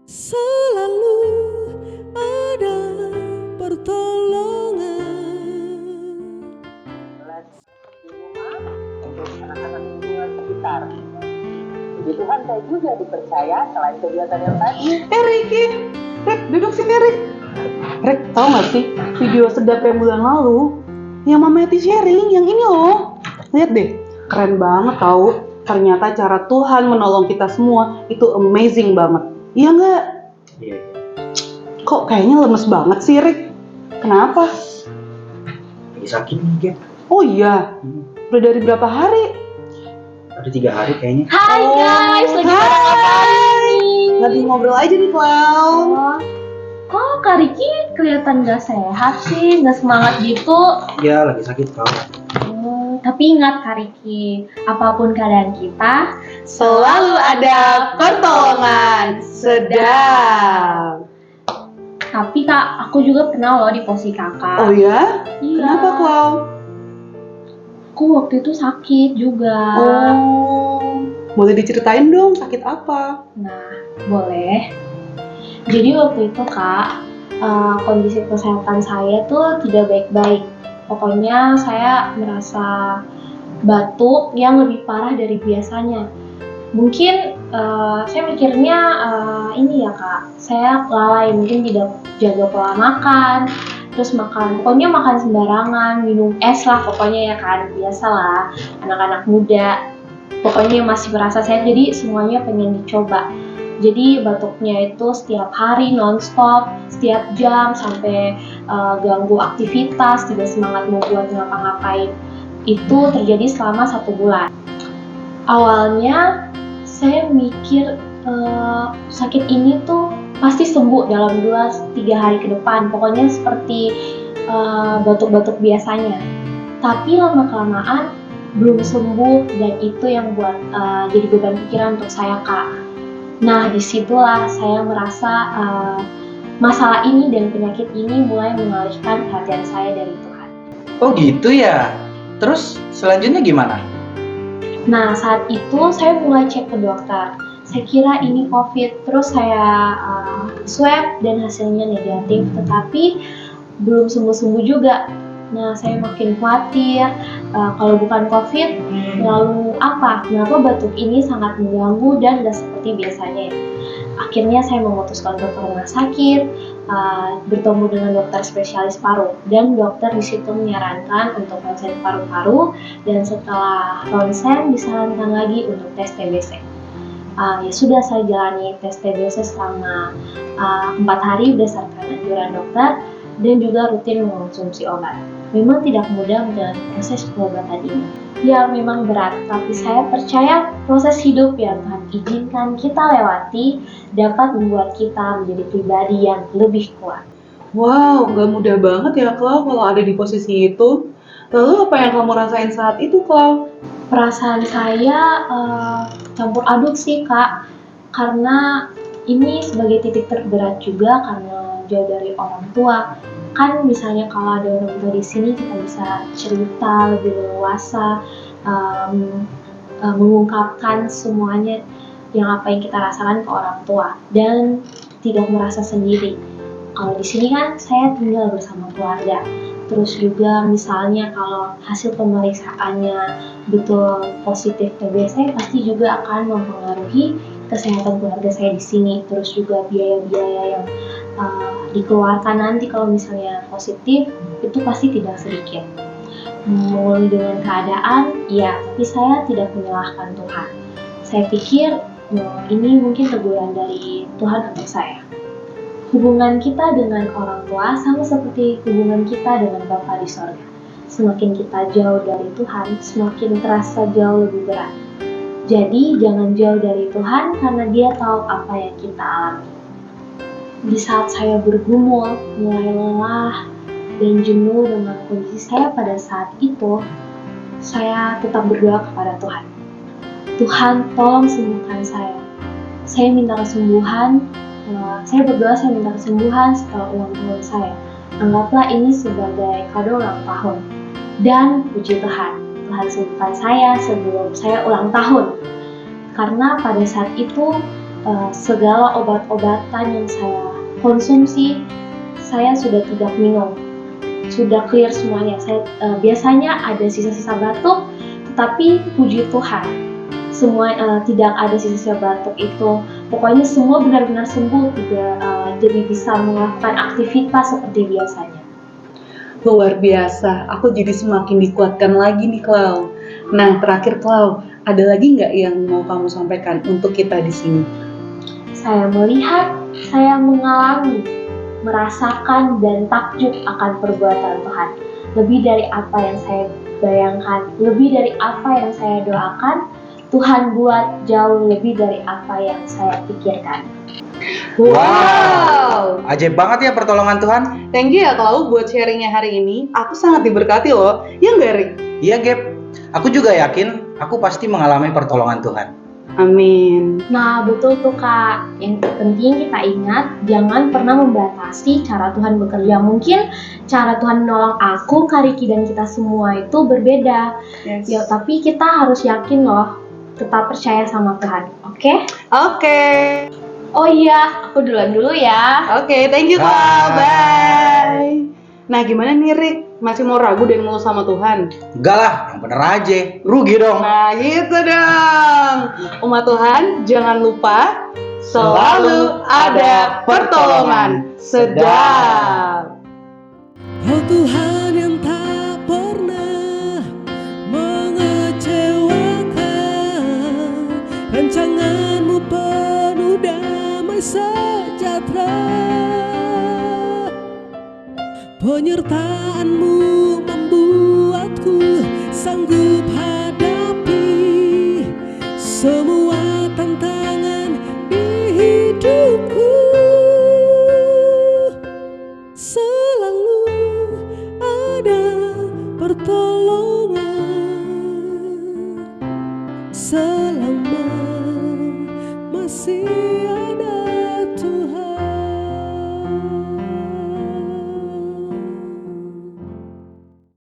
Selalu ada pertolongan. Di rumah untuk anak-anak lingkungan sekitar. Puji Tuhan saya juga dipercaya selain kegiatan yang tadi. Ricky, Rek, duduk sini Rek. Rek, tau gak sih video sedap yang bulan lalu yang Mama Eti sharing yang ini loh. Lihat deh, keren banget tau. Ternyata cara Tuhan menolong kita semua itu amazing banget. Iya nggak? Iya. Kok kayaknya lemes banget sih Rick? Kenapa? Lagi sakit nih, Gap. Oh iya, udah dari berapa hari? Ada 3 hari kayaknya. Hai guys, lagi pada ngapain nih? Lagi ngobrol aja nih, Clown. Kok Kak Riki kelihatan gak sehat sih, gak semangat gitu? Iya, lagi sakit kau. Tapi ingat Kak Riki, apapun keadaan kita, Selalu ada pertolongan. Sedap. tapi Kak, aku juga pernah loh di posisi kakak. Oh ya? Iya. Kenapa, Clown? Aku waktu itu sakit juga. Oh, boleh diceritain dong sakit apa? Nah, boleh. Jadi waktu itu Kak, kondisi kesehatan saya tuh tidak baik-baik. Pokoknya saya merasa batuk yang lebih parah dari biasanya. Mungkin saya mikirnya ini ya Kak, saya lalai, mungkin tidak jaga pola makan, terus pokoknya makan sembarangan, minum es lah pokoknya ya kan, biasalah anak-anak muda. Pokoknya masih merasa sehat, jadi semuanya pengen dicoba. Jadi batuknya itu setiap hari non-stop, setiap jam sampai ganggu aktivitas, tidak semangat mau buat ngapa-ngapain. Itu terjadi selama 1 bulan. Awalnya saya mikir sakit ini tuh pasti sembuh dalam 2-3 hari ke depan. Pokoknya seperti batuk-batuk biasanya. Tapi lama-kelamaan belum sembuh, dan itu yang buat jadi beban pikiran untuk saya Kak. Nah, disitulah saya merasa masalah ini dan penyakit ini mulai mengalihkan perhatian saya dari Tuhan. Oh gitu ya. Terus selanjutnya gimana? Nah, saat itu saya mulai cek ke dokter. Saya kira ini COVID, terus saya swab dan hasilnya negatif, tetapi belum sembuh-sembuh juga. Nah, saya makin khawatir, kalau bukan COVID, lalu apa? Kenapa batuk ini sangat mengganggu dan gak seperti biasanya ya? Akhirnya saya memutuskan untuk ke rumah sakit, bertemu dengan dokter spesialis paru, dan dokter di situ menyarankan untuk ronsen paru-paru, dan setelah ronsen disarankan lagi untuk tes TBC. Ya sudah, saya jalani tes TBC selama 4 hari berdasarkan anjuran dokter, dan juga rutin mengonsumsi obat. Memang tidak mudah menjalani proses pengobatan ini. Ya memang berat, tapi saya percaya proses hidup yang Tuhan izinkan kita lewati dapat membuat kita menjadi pribadi yang lebih kuat. Wow, gak mudah banget ya, Clown, kalau ada di posisi itu. Lalu apa yang kamu rasain saat itu, Clown? Perasaan saya campur aduk sih Kak, karena ini sebagai titik terberat juga karena jauh dari orang tua. Kan misalnya kalau ada orang tua di sini, kita bisa cerita lebih leluasa, mengungkapkan semuanya yang apa yang kita rasakan ke orang tua dan tidak merasa sendiri. Kalau di sini kan saya tinggal bersama keluarga. Terus juga misalnya kalau hasil pemeriksaannya betul positif TBC, pasti juga akan mempengaruhi kesehatan keluarga saya di sini. Terus juga biaya-biaya yang dikeluarkan nanti kalau misalnya positif itu pasti tidak sedikit. Mulai dengan keadaan, ya, tapi saya tidak menyalahkan Tuhan. Saya pikir ini mungkin teguran dari Tuhan untuk saya. Hubungan kita dengan orang tua sama seperti hubungan kita dengan Bapa di sorga. Semakin kita jauh dari Tuhan, semakin terasa jauh lebih berat. Jadi jangan jauh dari Tuhan karena Dia tahu apa yang kita alami. Di saat saya bergumul, mulai lelah dan jenuh dengan kondisi saya pada saat itu, saya tetap berdoa kepada Tuhan. Tuhan, tolong sembuhkan saya. Saya minta kesembuhan. Saya berdoa, saya minta kesembuhan setelah ulang tahun saya. Anggaplah ini sebagai kado ulang tahun. Dan puji Tuhan, Tuhan sembuhkan saya sebelum saya ulang tahun. Karena pada saat itu segala obat-obatan yang saya konsumsi, saya sudah tidak minum. Sudah clear semuanya. Saya biasanya ada sisa-sisa batuk, tetapi puji Tuhan, semua tidak ada sisa-sisa batuk itu. Pokoknya semua benar-benar sembuh, tidak jadi bisa melakukan aktivitas seperti biasanya. Luar biasa, aku jadi semakin dikuatkan lagi nih, Clau. Nah, terakhir Clau, ada lagi nggak yang mau kamu sampaikan untuk kita di sini? Saya melihat, saya mengalami, merasakan dan takjub akan perbuatan Tuhan. Lebih dari apa yang saya bayangkan, lebih dari apa yang saya doakan, Tuhan buat jauh lebih dari apa yang saya pikirkan. Wow! Ajaib banget ya pertolongan Tuhan. Thank you ya Clau buat sharingnya hari ini. Aku sangat diberkati loh. Ya nggak, Rick? Iya, Gap. Aku juga yakin aku pasti mengalami pertolongan Tuhan. Amin. Nah, betul tuh Kak. Yang penting kita ingat, jangan pernah membatasi cara Tuhan bekerja. Mungkin cara Tuhan menolong aku, Kak Riki, dan kita semua itu berbeda. Yes. Ya, tapi kita harus yakin loh, tetap percaya sama Tuhan. Oke? Oke. Oh iya, aku duluan dulu ya. Oke, thank you Clau. Bye. Bye. Nah, gimana nih Rick? Masih mau ragu dan mau sama Tuhan? Enggak lah, yang bener aja. Rugi dong. Nah, gitu dong. Umat Tuhan, jangan lupa selalu ada pertolongan. Sedap. Oh Tuhan yang tak pernah mengecewakan, rancangan-Mu penuh damai sejahtera, penyertaan-Mu membuatku sanggup hadapi semua tantangan di hidupku. Selalu ada pertolongan selama masih